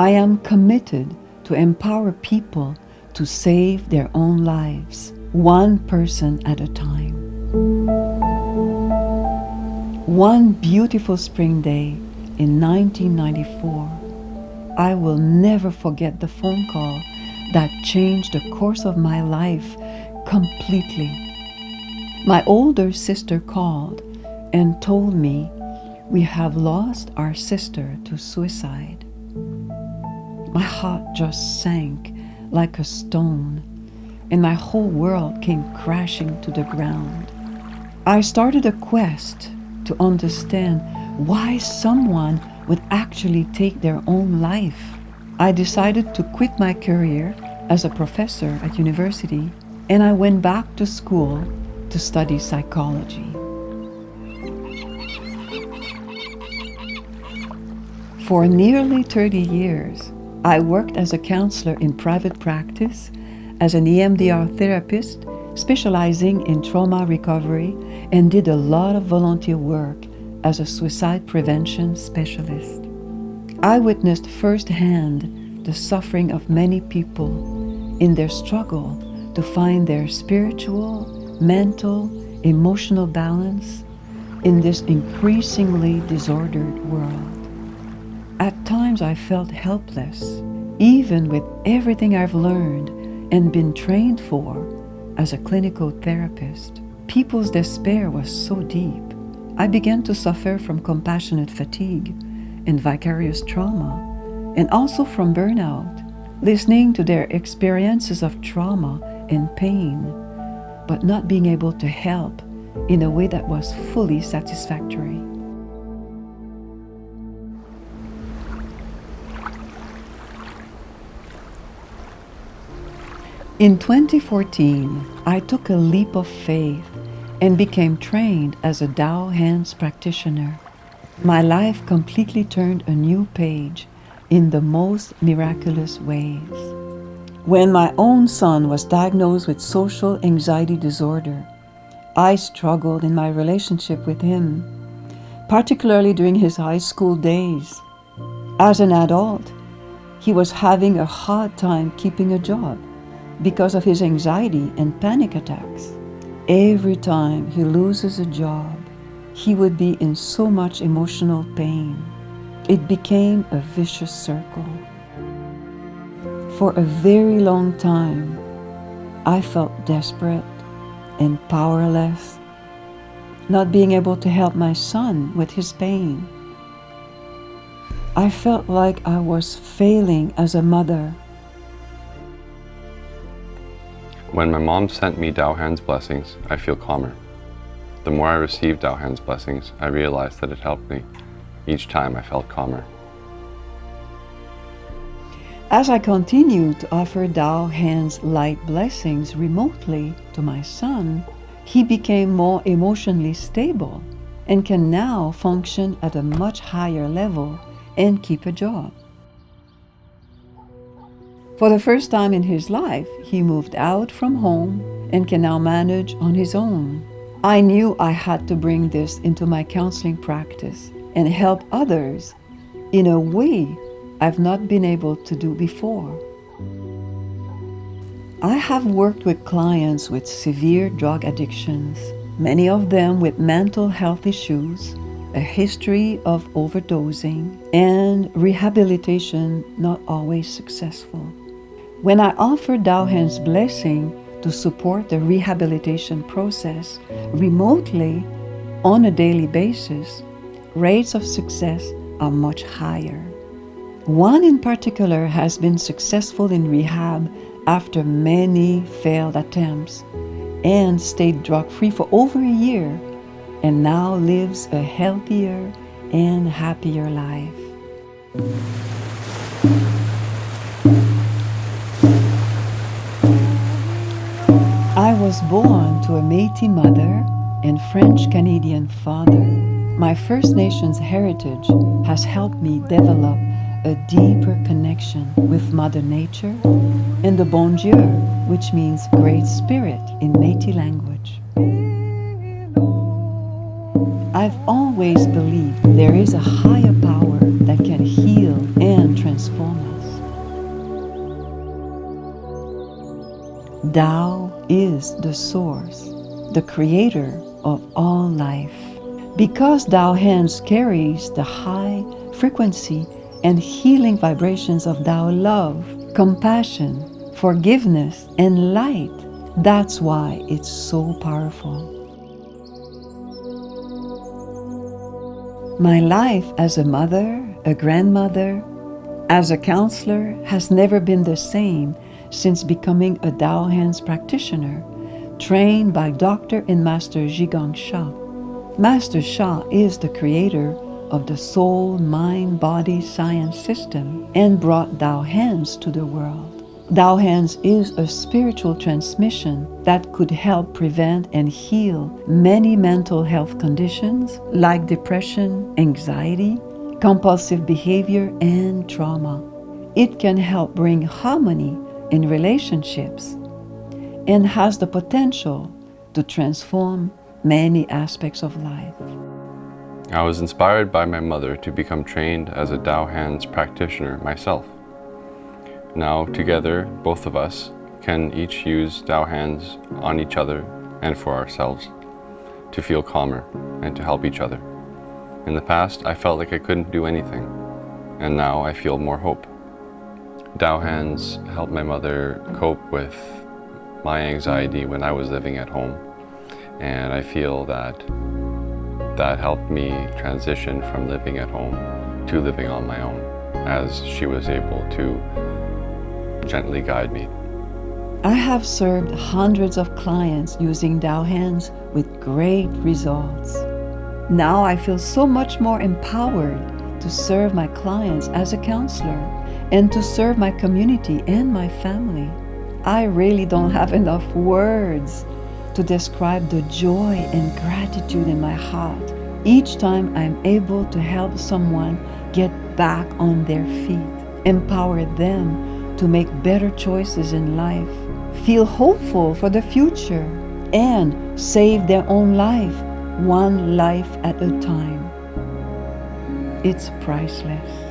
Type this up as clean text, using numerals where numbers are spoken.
I am committed to empower people to save their own lives, one person at a time. One beautiful spring day in 1994, I will never forget the phone call that changed the course of my life completely. My older sister called and told me we have lost our sister to suicide. My heart just sank like a stone, and my whole world came crashing to the ground. I started a quest to understand why someone would actually take their own life. I decided to quit my career as a professor at university, and I went back to school to study psychology. For nearly 30 years, I worked as a counselor in private practice, as an EMDR therapist, specializing in trauma recovery, and did a lot of volunteer work as a suicide prevention specialist. I witnessed firsthand the suffering of many people in their struggle to find their spiritual, mental, emotional balance in this increasingly disordered world. At times I felt helpless, even with everything I've learned and been trained for as a clinical therapist. People's despair was so deep. I began to suffer from compassionate fatigue and vicarious trauma, and also from burnout, listening to their experiences of trauma and pain, but not being able to help in a way that was fully satisfactory. In 2014, I took a leap of faith and became trained as a Tao hands practitioner. My life completely turned a new page in the most miraculous ways. When my own son was diagnosed with social anxiety disorder, I struggled in my relationship with him, particularly during his high school days. As an adult, he was having a hard time keeping a job because of his anxiety and panic attacks. Every time he loses a job, he would be in so much emotional pain. It became a vicious circle. For a very long time, I felt desperate and powerless, not being able to help my son with his pain. I felt like I was failing as a mother. When my mom sent me Tao Hands blessings, I feel calmer. The more I received Tao Hands blessings, I realized that it helped me. Each time I felt calmer. As I continued to offer Tao Hands light blessings remotely to my son, he became more emotionally stable and can now function at a much higher level and keep a job. For the first time in his life, he moved out from home and can now manage on his own. I knew I had to bring this into my counseling practice and help others in a way I've not been able to do before. I have worked with clients with severe drug addictions, many of them with mental health issues, a history of overdosing, and rehabilitation not always successful. When I offer Tao Hands blessing to support the rehabilitation process remotely on a daily basis, rates of success are much higher. One in particular has been successful in rehab after many failed attempts and stayed drug-free for over a year and now lives a healthier and happier life. I was born to a Métis mother and French-Canadian father. My First Nations heritage has helped me develop a deeper connection with Mother Nature and the Bon Dieu, which means Great Spirit in Métis language. I've always believed there is a higher power that can heal and transform us. Tao is the source, the creator of all life. Because Tao hands carries the high frequency and healing vibrations of Tao love, compassion, forgiveness, and light, that's why it's so powerful. My life as a mother, a grandmother, as a counselor has never been the same since becoming a Tao Hands practitioner, trained by Dr. and Master Zhigong Sha. Master Sha is the creator of the soul, mind, body science system and brought Tao Hands to the world. Tao Hands is a spiritual transmission that could help prevent and heal many mental health conditions like depression, anxiety, compulsive behavior, and trauma. It can help bring harmony in relationships and has the potential to transform many aspects of life. I was inspired by my mother to become trained as a Tao Hands practitioner myself. Now, together, both of us can each use Tao Hands on each other and for ourselves to feel calmer and to help each other. In the past, I felt like I couldn't do anything, and now I feel more hope. Tao Hands helped my mother cope with my anxiety when I was living at home, and I feel that helped me transition from living at home to living on my own, as she was able to gently guide me. I have served hundreds of clients using Tao Hands with great results. Now I feel so much more empowered to serve my clients as a counselor and to serve my community and my family. I really don't have enough words to describe the joy and gratitude in my heart each time I'm able to help someone get back on their feet, empower them to make better choices in life, feel hopeful for the future, and save their own life, one life at a time. It's priceless.